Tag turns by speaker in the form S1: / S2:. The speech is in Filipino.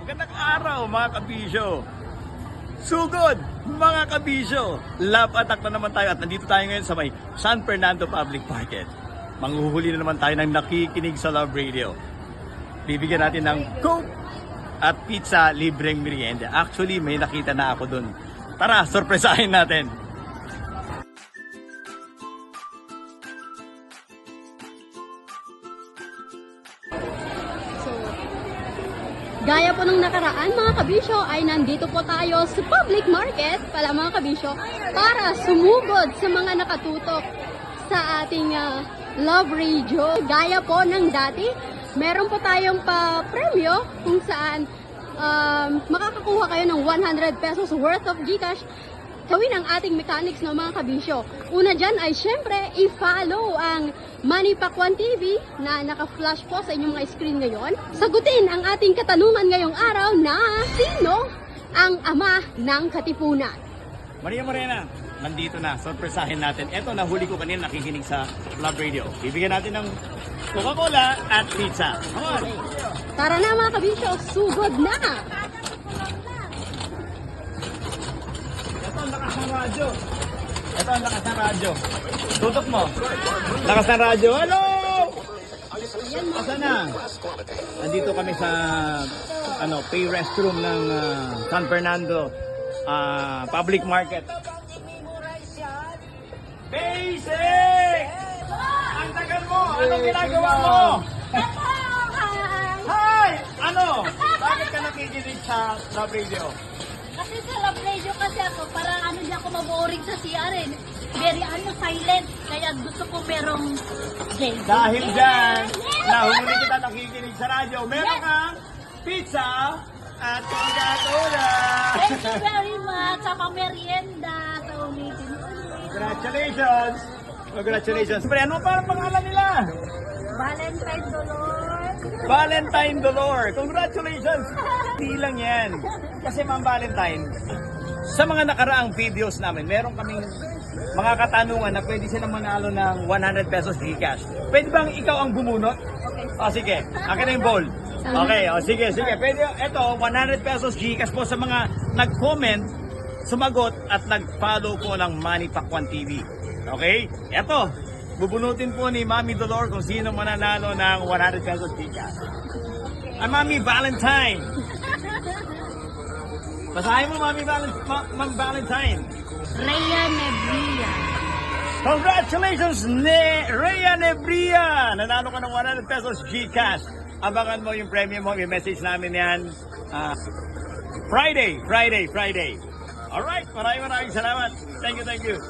S1: Magandang araw mga kabisyo. Sugod mga kabisyo. Love attack na naman tayo at nandito tayo ngayon sa may San Fernando Public Market. Manghuhuli na naman tayo ng nakikinig sa Love Radio. Bibigyan natin ng Coke at pizza, libreng merienda. Actually, may nakita na ako dun. Tara, sorpresahin natin.
S2: Gaya po nung nakaraan mga kabisyo ay nandito po tayo sa public market pala mga kabisyo para sumugod sa mga nakatutok sa ating Love Radio. Gaya po ng dati, meron po tayong pa-premyo kung saan makakakuha kayo ng 100 pesos worth of Gcash. Gawin ang ating mechanics ng mga kabisyo. Una dyan ay syempre i-follow ang Manny Pacquiao TV na naka-flash po sa inyong mga screen ngayon. Sagutin ang ating katanungan ngayong araw na sino ang ama ng Katipunan?
S1: Maria Morena, nandito na. Sorpresahin natin. Eto, nahuli ko kanina nakikinig sa Love Radio. Bibigyan natin ng Coca-Cola at pizza. Come on!
S2: Tara na mga kabisyo, sugod na!
S1: Ito ang lakas ng radyo. Ito ang lakas ng radyo. Tutok mo. Lakas ng radyo. Hello! Asan na? Nandito kami sa pay restroom ng San Fernando Public Market. Basic! Ang tagal mo! Anong ginagawa mo? Hi! Ano? Bakit ka nakikinig sa Love Radio?
S3: Kasi sa Love Radio kasi ako, para di ako maboring sa CR eh. Very silent. Kaya gusto ko merong game.
S1: Dahil dyan, nahuli kita nakikinig sa radyo. Meron kang pizza at Coca-Cola.
S3: Thank you very much sa pamerienda. Sa ulitin ulit.
S1: Congratulations! Congratulations! Pre, ano parang pangalan nila?
S3: Valentine Dolor.
S1: Valentine Dolor. Congratulations! Hindi lang yan. Kasi Ma'am Valentine, sa mga nakaraang videos namin, meron kaming mga katanungan na pwede silang manalo ng 100 pesos Gcash. Pwede bang ikaw ang bumunot? O sige, akin na yung bowl. Okay, o sige. Pwede, ito, 100 pesos Gcash po sa mga nag-comment, sumagot at nag-follow po ng Manny Pacquiao TV. Okay? Ito, bubunutin po ni Mami Dolor kung sino mananalo ng 100 pesos Gcash. Ang Mami Valentine. Basahin mo, Ma'am Valentine.
S3: Rhea Nebria.
S1: Congratulations, Rhea Nebria! Nanalo ka ng 100 pesos Gcash. Abangan mo yung premium mo. I-message namin yan. Friday. Alright, maraming salamat. Thank you.
S3: Thank you.